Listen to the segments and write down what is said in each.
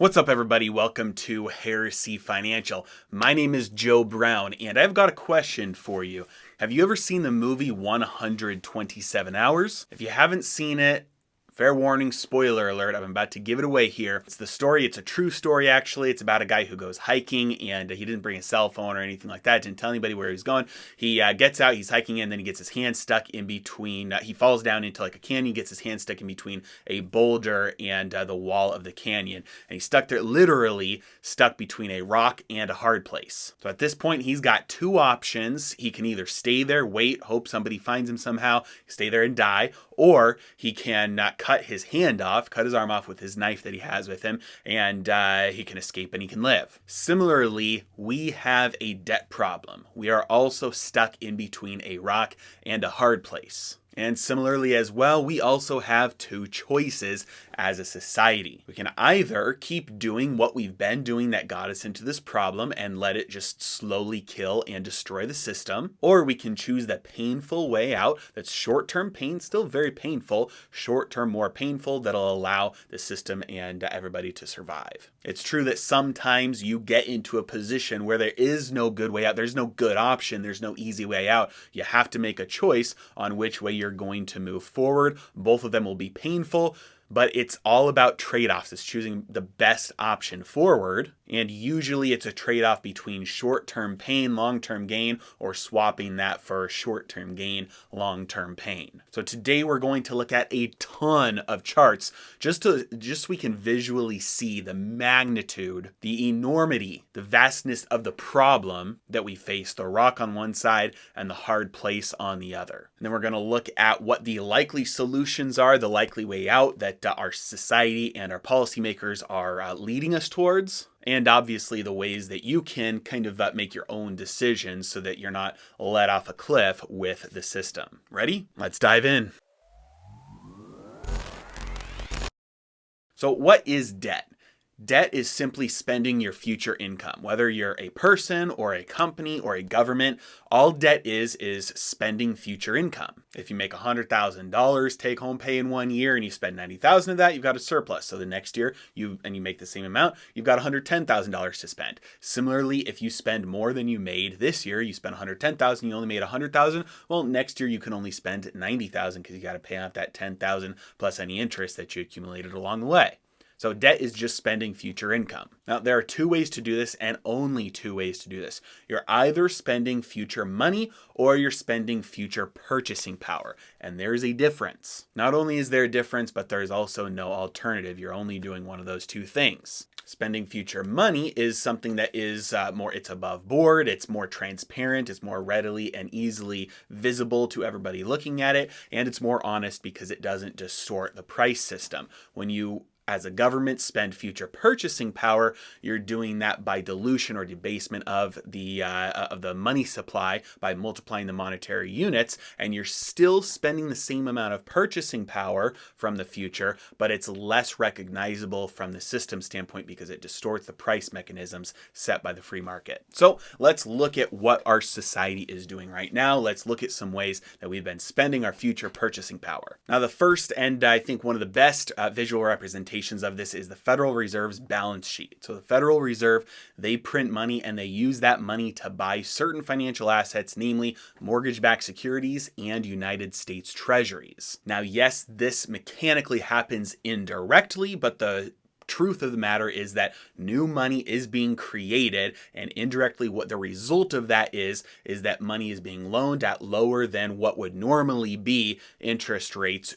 What's up, everybody? Welcome to Heresy Financial. My name is Joe Brown, and I've got a question for you. Have you ever seen the movie 127 Hours? If you haven't seen it, fair warning, spoiler alert, I'm about to give it away here. It's a true story actually. It's about a guy who goes hiking and he didn't bring a cell phone or anything like that, didn't tell anybody where he was going. He gets out, he's hiking in, then he gets his hand stuck in between, he falls down into like a canyon, gets his hand stuck in between a boulder and the wall of the canyon. And he's stuck there, literally stuck between a rock and a hard place. So at this point, he's got two options. He can either stay there, wait, hope somebody finds him somehow, stay there and die, or he can cut his hand off, cut his arm off with his knife that he has with him, and he can escape and he can live. Similarly, we have a debt problem. We are also stuck in between a rock and a hard place. And similarly as well, we also have two choices as a society. We can either keep doing what we've been doing that got us into this problem and let it just slowly kill and destroy the system, or we can choose the painful way out that's short-term pain, still very painful, short-term more painful, that'll allow the system and everybody to survive. It's true that sometimes you get into a position where there is no good way out, there's no good option, there's no easy way out. You have to make a choice on which way you're going to move forward. Both of them will be painful, but it's all about trade-offs. It's choosing the best option forward, and usually it's a trade-off between short-term pain, long-term gain, or swapping that for short-term gain, long-term pain. So today we're going to look at a ton of charts just so we can visually see the magnitude, the enormity, the vastness of the problem that we face, the rock on one side and the hard place on the other. And then we're going to look at what the likely solutions are, the likely way out that our society and our policymakers are leading us towards, and obviously the ways that you can kind of make your own decisions so that you're not let off a cliff with the system. Ready? Let's dive in. So what is debt? Debt is simply spending your future income. Whether you're a person or a company or a government, all debt is spending future income. If you make $100,000 take home pay in 1 year and you spend $90,000 of that, you've got a surplus. So the next year you make the same amount, you've got $110,000 to spend. Similarly, if you spend more than you made this year, you spent $110,000, you only made $100,000, well, next year you can only spend $90,000 because you got to pay off that $10,000 plus any interest that you accumulated along the way. So debt is just spending future income. Now, there are two ways to do this and only two ways to do this. You're either spending future money or you're spending future purchasing power. And there's a difference. Not only is there a difference, but there's also no alternative. You're only doing one of those two things. Spending future money is something that is it's above board, it's more transparent, it's more readily and easily visible to everybody looking at it, and it's more honest because it doesn't distort the price system. When you as a government spend future purchasing power, you're doing that by dilution or debasement of the money supply by multiplying the monetary units, and you're still spending the same amount of purchasing power from the future, but it's less recognizable from the system standpoint because it distorts the price mechanisms set by the free market. So let's look at what our society is doing right now. Let's look at some ways that we've been spending our future purchasing power. Now, the first and I think one of the best visual representations of this is the Federal Reserve's balance sheet. So the Federal Reserve, they print money and they use that money to buy certain financial assets, namely mortgage-backed securities and United States Treasuries. Now, yes, this mechanically happens indirectly, but the truth of the matter is that new money is being created, and indirectly what the result of that is that money is being loaned at lower than what would normally be interest rates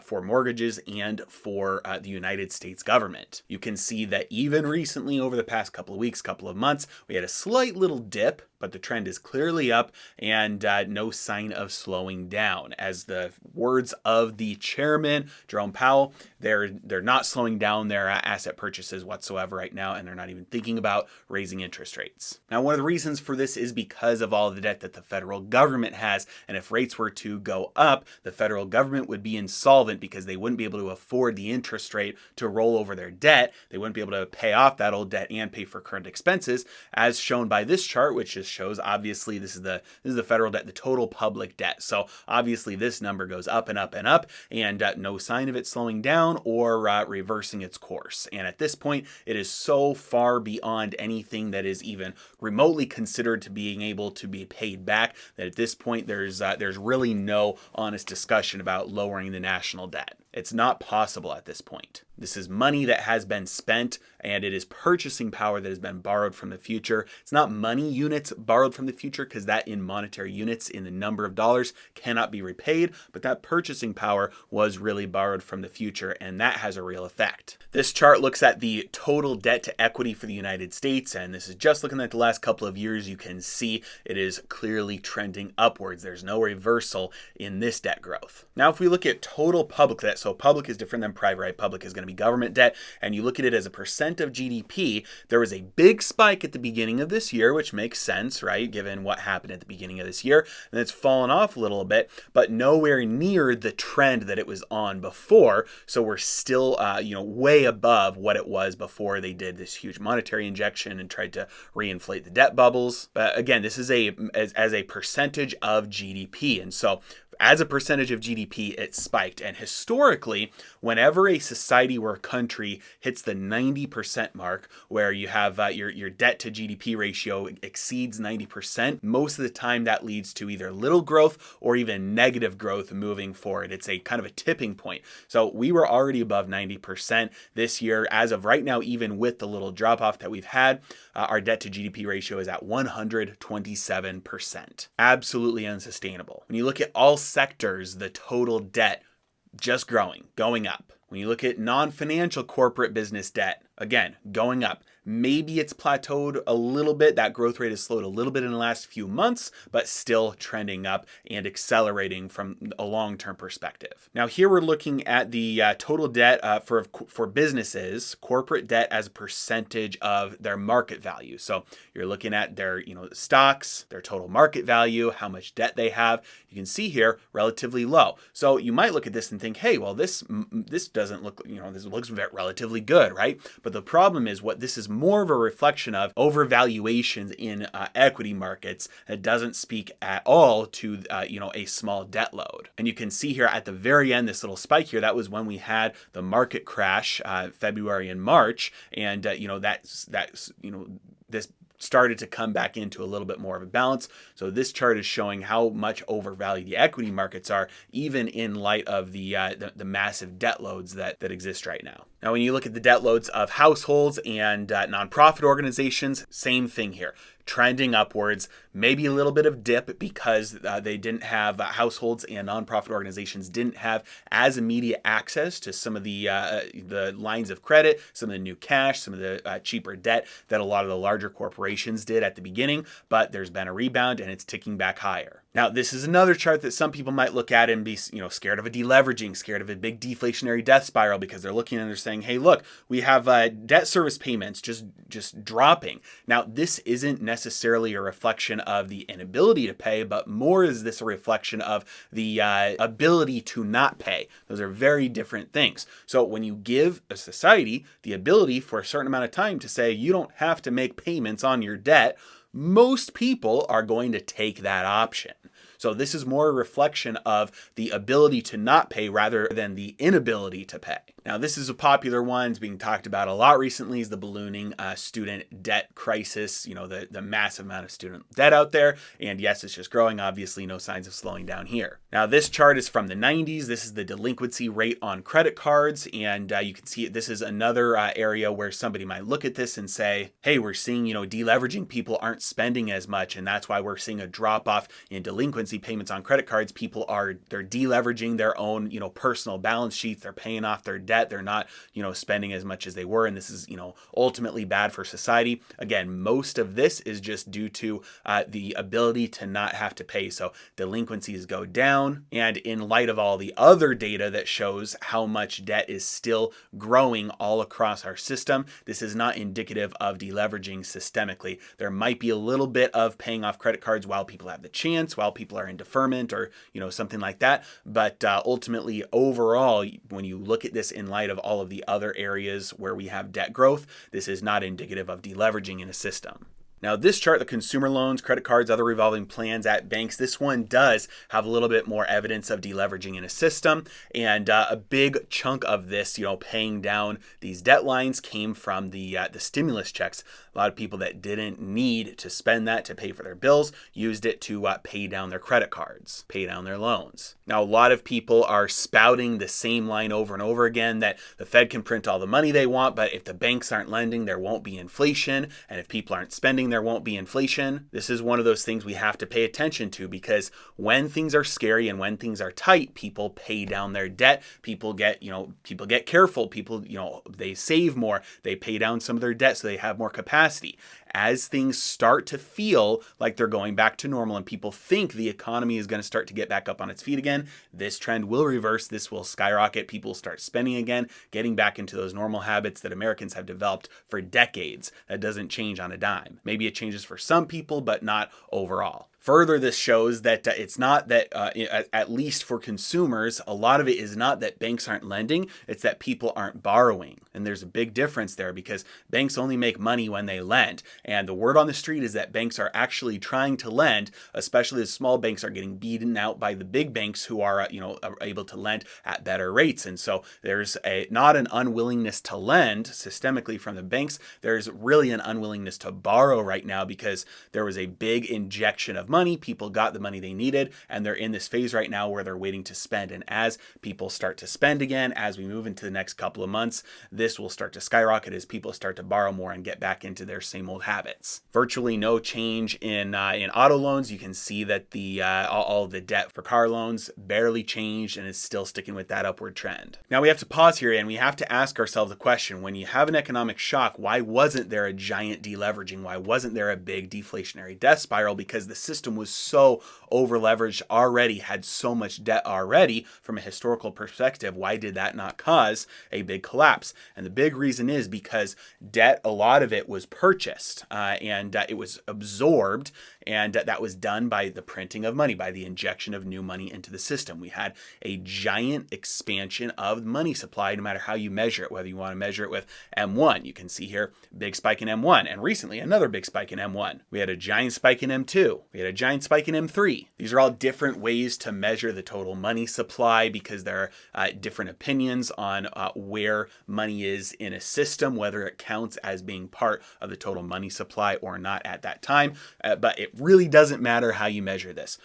for mortgages and for the United States government. You can see that even recently over the past couple of weeks, couple of months, we had a slight little dip, but the trend is clearly up and no sign of slowing down. As the words of the chairman, Jerome Powell, they're not slowing down their asset purchases whatsoever right now, and they're not even thinking about raising interest rates. Now, one of the reasons for this is because of all the debt that the federal government has, and if rates were to go up, the federal government would be insolvent because they wouldn't be able to afford the interest rate to roll over their debt. They wouldn't be able to pay off that old debt and pay for current expenses, as shown by this chart, which just shows. Obviously, this is the federal debt, the total public debt. So obviously this number goes up and up and up, and no sign of it slowing down or reversing its course. And at this point, it is so far beyond anything that is even remotely considered to being able to be paid back that at this point there's really no honest discussion about lowering the national debt. It's not possible at this point. This is money that has been spent, and it is purchasing power that has been borrowed from the future. It's not money units borrowed from the future, because that in monetary units in the number of dollars cannot be repaid, but that purchasing power was really borrowed from the future, and that has a real effect. This chart looks at the total debt to equity for the United States, and this is just looking at the last couple of years. You can see it is clearly trending upwards. There's no reversal in this debt growth. Now, if we look at total public debt, so public is different than private, right? Public is going to be government debt, and you look at it as a percent of GDP, there was a big spike at the beginning of this year, which makes sense, right? Given what happened at the beginning of this year, and it's fallen off a little bit, but nowhere near the trend that it was on before. So we're still, way above what it was before they did this huge monetary injection and tried to reinflate the debt bubbles. But again, this is as a percentage of GDP, and so as a percentage of GDP, it spiked. And historically, whenever a society or a country hits the 90% mark, where you have your debt to GDP ratio exceeds 90%, most of the time that leads to either little growth or even negative growth moving forward. It's a kind of a tipping point. So we were already above 90% this year. As of right now, even with the little drop off that we've had, our debt to GDP ratio is at 127%. Absolutely unsustainable. When you look at all sectors, the total debt just going up. When you look at non-financial corporate business debt, again, going up. Maybe it's plateaued a little bit. That growth rate has slowed a little bit in the last few months, but still trending up and accelerating from a long-term perspective. Now here we're looking at the total debt for businesses, corporate debt as a percentage of their market value. So you're looking at their stocks, their total market value, how much debt they have. You can see here relatively low. So you might look at this and think, hey, well this doesn't look, this looks relatively good, right? But the problem is what this is more of a reflection of overvaluations in equity markets. It doesn't speak at all to a small debt load. And you can see here at the very end, this little spike here, that was when we had the market crash, February and March, and this started to come back into a little bit more of a balance. So this chart is showing how much overvalued the equity markets are, even in light of the massive debt loads that exist right now. Now, when you look at the debt loads of households and nonprofit organizations, same thing here. Trending upwards, maybe a little bit of dip because they didn't have households and nonprofit organizations didn't have as immediate access to some of the lines of credit, some of the new cash, some of the cheaper debt that a lot of the larger corporations did at the beginning, but there's been a rebound and it's ticking back higher. Now, this is another chart that some people might look at and be, scared of a deleveraging, scared of a big deflationary death spiral, because they're looking and they're saying, hey, look, we have debt service payments just dropping. Now, this isn't necessarily a reflection of the inability to pay, but more is this a reflection of the ability to not pay. Those are very different things. So when you give a society the ability for a certain amount of time to say you don't have to make payments on your debt, most people are going to take that option. So this is more a reflection of the ability to not pay rather than the inability to pay. Now, this is a popular one. It's being talked about a lot recently, is the ballooning student debt crisis, the massive amount of student debt out there. And yes, it's just growing. Obviously, no signs of slowing down here. Now, this chart is from the 90s. This is the delinquency rate on credit cards. And you can see this is another area where somebody might look at this and say, hey, we're seeing, deleveraging, people aren't spending as much. And that's why we're seeing a drop off in delinquency payments on credit cards. People they're deleveraging their own, personal balance sheets. They're paying off their debt. They're not, spending as much as they were. And this is, ultimately bad for society. Again, most of this is just due to the ability to not have to pay. So delinquencies go down. And in light of all the other data that shows how much debt is still growing all across our system, this is not indicative of deleveraging systemically. There might be a little bit of paying off credit cards while people have the chance, while people are in deferment or, something like that. But ultimately, overall, when you look at this in light of all of the other areas where we have debt growth, this is not indicative of deleveraging in a system. Now this chart, the consumer loans, credit cards, other revolving plans at banks, this one does have a little bit more evidence of deleveraging in a system. And a big chunk of this, paying down these debt lines came from the stimulus checks. A lot of people that didn't need to spend that to pay for their bills used it to pay down their credit cards, pay down their loans. Now, a lot of people are spouting the same line over and over again that the Fed can print all the money they want, but if the banks aren't lending, there won't be inflation. And if people aren't spending, there won't be inflation. This is one of those things we have to pay attention to, because when things are scary and when things are tight, people pay down their debt. People get careful. People, they save more. They pay down some of their debt so they have more capacity. As things start to feel like they're going back to normal and people think the economy is going to start to get back up on its feet again, this trend will reverse. This will skyrocket. People start spending again, getting back into those normal habits that Americans have developed for decades. That doesn't change on a dime. Maybe it changes for some people, but not overall. Further, this shows that it's not that, at least for consumers, a lot of it is not that banks aren't lending, it's that people aren't borrowing. And there's a big difference there, because banks only make money when they lend. And the word on the street is that banks are actually trying to lend, especially as small banks are getting beaten out by the big banks who are able to lend at better rates. And so there's not an unwillingness to lend systemically from the banks. There's really an unwillingness to borrow right now, because there was a big injection of money. People got the money they needed, and they're in this phase right now where they're waiting to spend. And as people start to spend again, as we move into the next couple of months, this will start to skyrocket as people start to borrow more and get back into their same old habits. Virtually no change in auto loans. You can see that all the debt for car loans barely changed and is still sticking with that upward trend. Now we have to pause here and we have to ask ourselves a question. When you have an economic shock, why wasn't there a giant deleveraging? Why wasn't there a big deflationary death spiral? Because the system was so over leveraged already, had so much debt already. From a historical perspective, why did that not cause a big collapse? And the big reason is because debt, a lot of it was purchased and it was absorbed, and that was done by the printing of money, by the injection of new money into the system. We had a giant expansion of money supply, no matter how you measure it, whether you want to measure it with M1. You can see here, big spike in M1, and recently another big spike in M1. We had a giant spike in M2. We had a giant spike in M3. These are all different ways to measure the total money supply, because there are different opinions on where money is in a system, whether it counts as being part of the total money supply or not at that time. But it really doesn't matter how you measure this.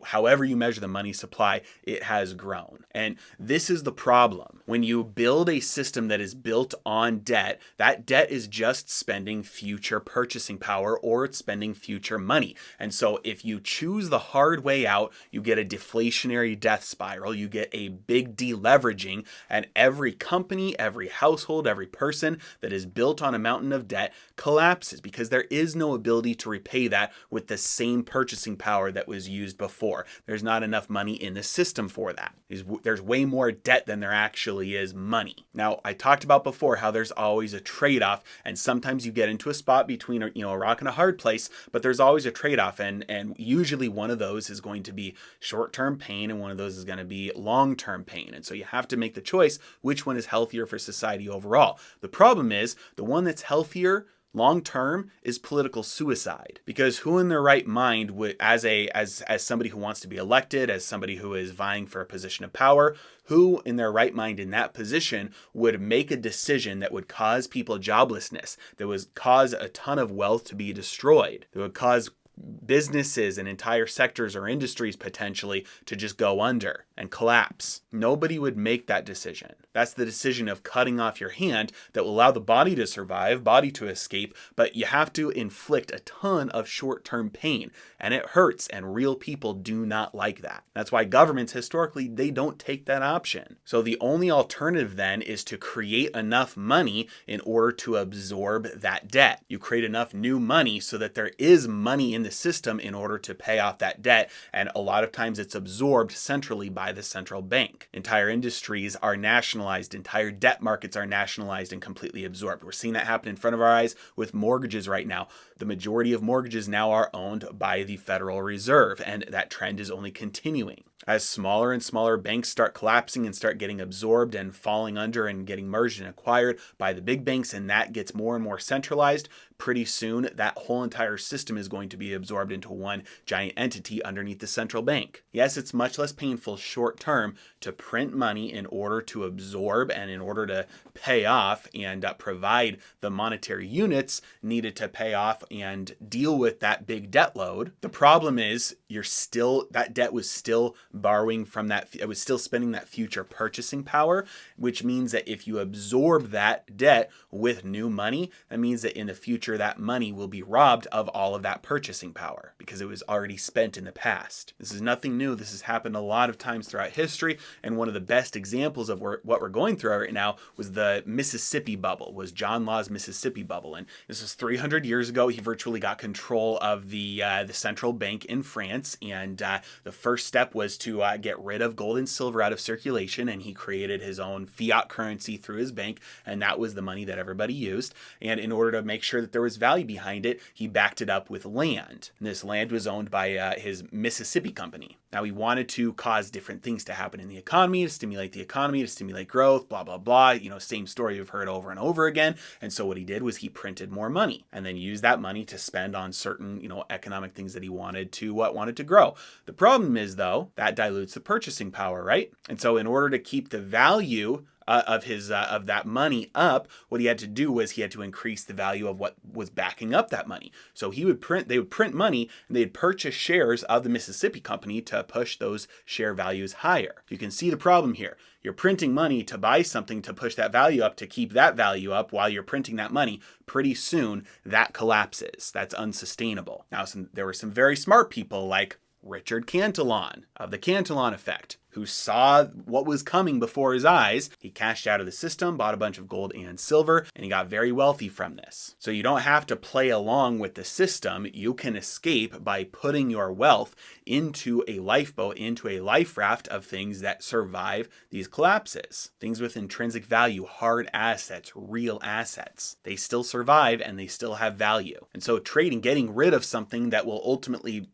However you measure the money supply, it has grown. And this is the problem. When you build a system that is built on debt, that debt is just spending future purchasing power, or it's spending future money. And so if you choose the hard way out, you get a deflationary death spiral, you get a big deleveraging, and every company, every household, every person that is built on a mountain of debt collapses, because there is no ability to repay that with the same purchasing power that was used before. There's not enough money in the system for that. There's way more debt than there actually is money. Now, I talked about before how there's always a trade-off, and sometimes you get into a spot between a rock and a hard place, but there's always a trade-off, and usually one of those is going to be short-term pain and one of those is going to be long-term pain. And so you have to make the choice which one is healthier for society overall. The problem is the one that's healthier long-term is political suicide, because who in their right mind would, as somebody who wants to be elected, as somebody who is vying for a position of power, who in their right mind in that position would make a decision that would cause people joblessness, that would cause a ton of wealth to be destroyed, that would cause businesses and entire sectors or industries potentially to just go under and collapse? Nobody would make that decision. That's the decision of cutting off your hand that will allow the body to survive, body to escape, but you have to inflict a ton of short-term pain, and it hurts, and real people do not like that. That's why governments historically, they don't take that option. So the only alternative then is to create enough money in order to absorb that debt. You create enough new money so that there is money in the system in order to pay off that debt, and a lot of times it's absorbed centrally by the central bank. Entire industries are nationalized, entire debt markets are nationalized and completely absorbed. We're seeing that happen in front of our eyes with mortgages right now. The majority of mortgages now are owned by the Federal Reserve, and that trend is only continuing. As smaller and smaller banks start collapsing and start getting absorbed and falling under and getting merged and acquired by the big banks, and that gets more and more centralized, pretty soon that whole entire system is going to be absorbed into one giant entity underneath the central bank. Yes, it's much less painful short term to print money in order to absorb and in order to pay off and provide the monetary units needed to pay off and deal with that big debt load. The problem is that debt was still borrowing from that, it was still spending that future purchasing power, which means that if you absorb that debt with new money, that means that in the future that money will be robbed of all of that purchasing power because it was already spent in the past. This is nothing new. This has happened a lot of times throughout history, and one of the best examples of what we're going through right now was the Mississippi bubble, was John Law's Mississippi bubble. And this was 300 years ago. He virtually got control of the central bank in France, and the first step was to get rid of gold and silver out of circulation, and he created his own fiat currency through his bank, and that was the money that everybody used. And in order to make sure that there was value behind it, he backed it up with land. And this land was owned by his Mississippi company. Now, he wanted to cause different things to happen in the economy, to stimulate growth, blah, blah, blah. Same story you've heard over and over again. And so what he did was he printed more money and then used that money to spend on certain, economic things that he wanted to grow. The problem is, though, that dilutes the purchasing power, right? And so in order to keep the value of that money up, what he had to do was he had to increase the value of what was backing up that money. So they would print money, and they'd purchase shares of the Mississippi company to push those share values higher. You can see the problem here. You're printing money to buy something to push that value up, to keep that value up while you're printing that money. Pretty soon that collapses. That's unsustainable. Now, there were some very smart people like Richard Cantillon of the Cantillon effect, who saw what was coming before his eyes. He cashed out of the system, bought a bunch of gold and silver, and he got very wealthy from this. So you don't have to play along with the system. You can escape by putting your wealth into a lifeboat, into a life raft of things that survive these collapses. Things with intrinsic value, hard assets, real assets. They still survive and they still have value. And so trading, getting rid of something that will ultimately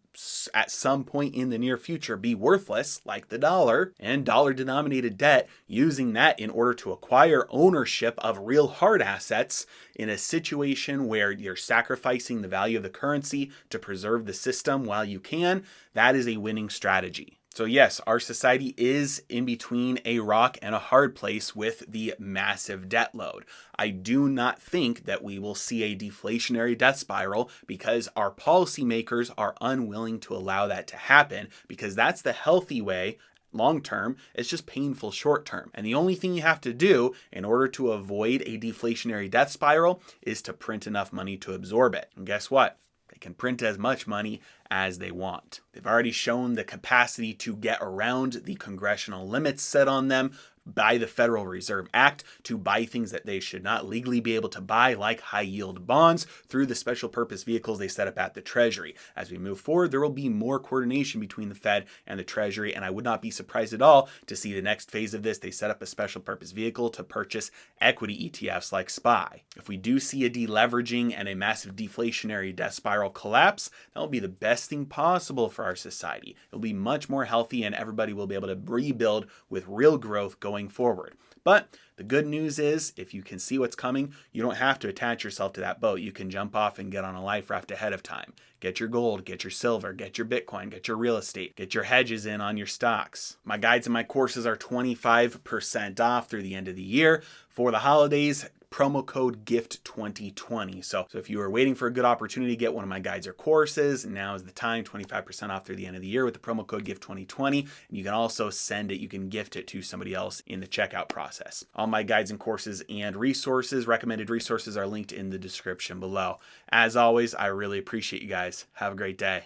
at some point in the near future be worthless, like the dollar and dollar-denominated debt, using that in order to acquire ownership of real hard assets in a situation where you're sacrificing the value of the currency to preserve the system while you can, that is a winning strategy. So yes, our society is in between a rock and a hard place with the massive debt load. I do not think that we will see a deflationary debt spiral because our policymakers are unwilling to allow that to happen, because that's the healthy way. Long term, it's just painful short term. And the only thing you have to do in order to avoid a deflationary debt spiral is to print enough money to absorb it. And guess what? They can print as much money as they want. They've already shown the capacity to get around the congressional limits set on them by the Federal Reserve Act to buy things that they should not legally be able to buy, like high-yield bonds, through the special purpose vehicles they set up at the Treasury. As we move forward, there will be more coordination between the Fed and the Treasury, and I would not be surprised at all to see the next phase of this. They set up a special purpose vehicle to purchase equity ETFs like SPY. If we do see a deleveraging and a massive deflationary debt spiral collapse, that will be the best thing possible for our society. It'll be much more healthy, and everybody will be able to rebuild with real growth going forward. But the good news is, if you can see what's coming, you don't have to attach yourself to that boat. You can jump off and get on a life raft ahead of time. Get your gold, get your silver, get your Bitcoin, get your real estate, get your hedges in on your stocks. My guides and my courses are 25% off through the end of the year. For the holidays, promo code GIFT2020. So if you are waiting for a good opportunity to get one of my guides or courses, now is the time. 25% off through the end of the year with the promo code GIFT2020. And you can also you can gift it to somebody else in the checkout process. All my guides and courses and recommended resources are linked in the description below. As always, I really appreciate you guys. Have a great day.